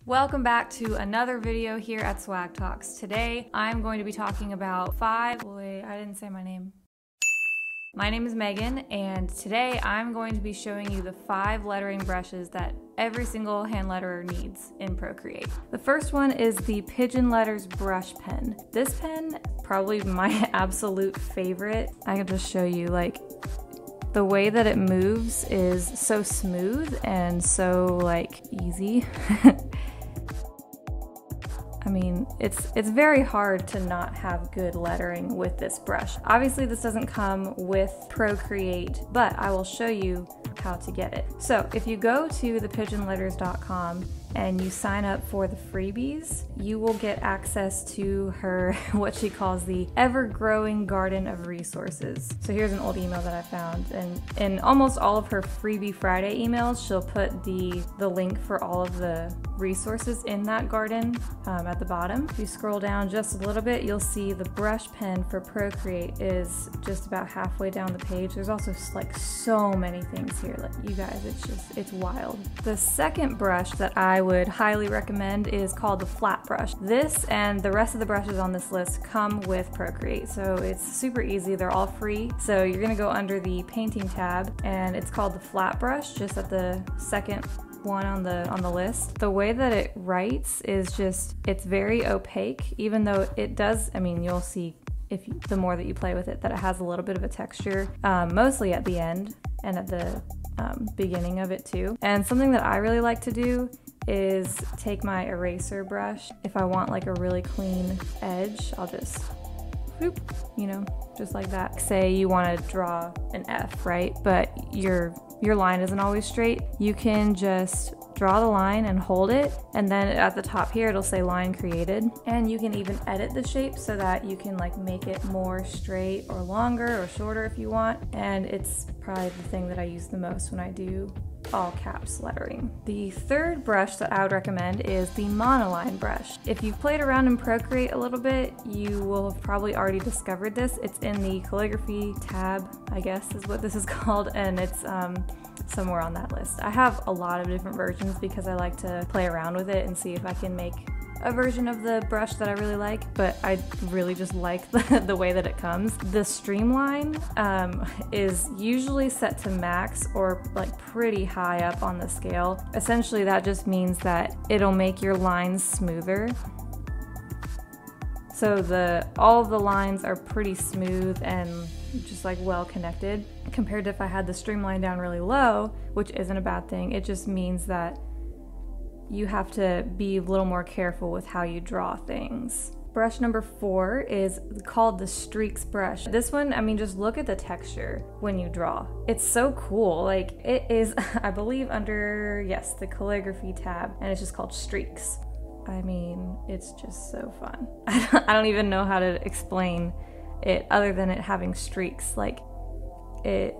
Welcome back to another video here at Swag Talks. Today I'm going to be talking about I didn't say my name. My name is Megan, and today I'm going to be showing you the 5 lettering brushes that every single hand letterer needs in Procreate. The first one is the Pigeon Letters brush pen. This pen, probably my absolute favorite. I can just show you, like, the way that it moves is so smooth and so, like, easy. I mean, it's very hard to not have good lettering with this brush. Obviously, this doesn't come with Procreate, but I will show you how to get it. So if you go to thepigeonletters.com and you sign up for the freebies, you will get access to her, what she calls the ever-growing garden of resources. So here's an old email that I found, and in almost all of her Freebie Friday emails, she'll put the link for all of the resources in that garden at the bottom. If you scroll down just a little bit, you'll see the brush pen for Procreate is just about halfway down the page. There's also like so many things here, like, you guys, it's wild. The second brush that I would highly recommend is called the flat brush. This and the rest of the brushes on this list come with Procreate, so it's super easy. They're all free. So you're gonna go under the painting tab, and it's called the flat brush, just at the second one on the list. The way that it writes is just, it's very opaque, even though it does, I mean, you'll see the more that you play with it, that it has a little bit of a texture, mostly at the end and at the beginning of it too. And something that I really like to do is take my eraser brush. If I want like a really clean edge, I'll just whoop, you know, just like that. Say you want to draw an F, right? But your line isn't always straight. You can just draw the line and hold it, and then at the top here it'll say line created, and you can even edit the shape so that you can like make it more straight or longer or shorter if you want. And it's probably the thing that I use the most when I do all caps lettering. The third brush that I would recommend is the Monoline brush. If you've played around in Procreate a little bit, you will have probably already discovered this. It's in the calligraphy tab, I guess is what this is called, and it's somewhere on that list. I have a lot of different versions because I like to play around with it and see if I can make a version of the brush that I really like, but I really just like the way that it comes. The streamline is usually set to max or like pretty high up on the scale. Essentially, that just means that it'll make your lines smoother. So all of the lines are pretty smooth and just like well connected, compared to if I had the streamline down really low, which isn't a bad thing. It just means that you have to be a little more careful with how you draw things. Brush number 4 is called the Streaks brush. This one, I mean, just look at the texture when you draw. It's so cool. Like, it is, I believe, under, yes, the calligraphy tab, and it's just called Streaks. I mean, it's just so fun. I don't even know how to explain it other than it having streaks. Like, it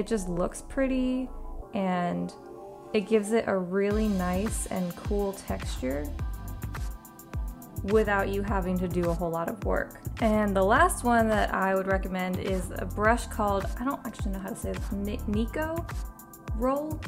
just looks pretty, and it gives it a really nice and cool texture without you having to do a whole lot of work. And the last one that I would recommend is a brush called, I don't actually know how to say this, Nikko Rull?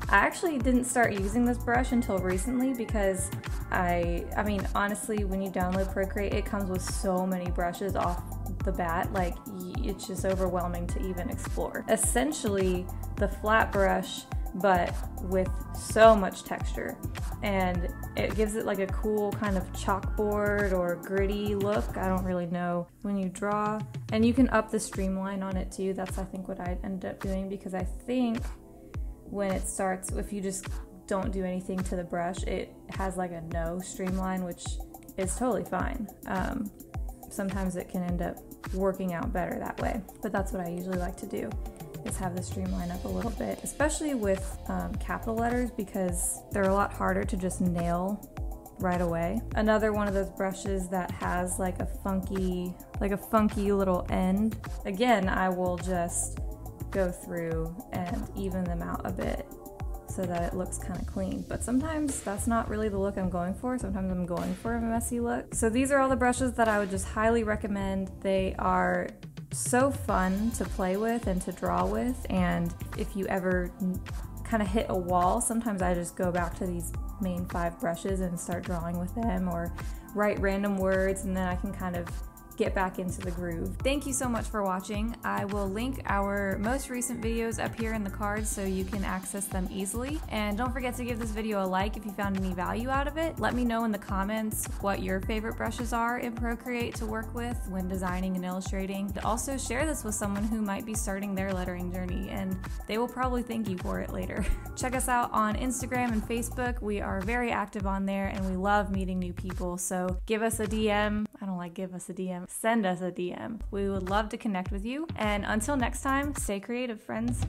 I actually didn't start using this brush until recently because I mean, honestly, when you download Procreate, it comes with so many brushes off the bat, like, it's just overwhelming to even explore. Essentially, the flat brush, but with so much texture, and it gives it like a cool kind of chalkboard or gritty look. I don't really know when you draw, and you can up the streamline on it too. That's, I think, what I ended up doing, because I think when it starts, if you just don't do anything to the brush, it has like a no streamline, which is totally fine. Sometimes it can end up working out better that way, but that's what I usually like to do, is have the streamline up a little bit, especially with capital letters, because they're a lot harder to just nail right away. Another one of those brushes that has like a funky little end. Again, I will just go through and even them out a bit so that it looks kind of clean. But sometimes that's not really the look I'm going for. Sometimes I'm going for a messy look. So these are all the brushes that I would just highly recommend. They are so fun to play with and to draw with, and if you ever kind of hit a wall, sometimes I just go back to these main 5 brushes and start drawing with them, or write random words, and then I can kind of get back into the groove. Thank you so much for watching. I will link our most recent videos up here in the cards so you can access them easily. And don't forget to give this video a like if you found any value out of it. Let me know in the comments what your favorite brushes are in Procreate to work with when designing and illustrating. Also share this with someone who might be starting their lettering journey, and they will probably thank you for it later. Check us out on Instagram and Facebook. We are very active on there and we love meeting new people. So give us a DM. I don't like give us a DM. Send us a DM. We would love to connect with you. And until next time, stay creative, friends.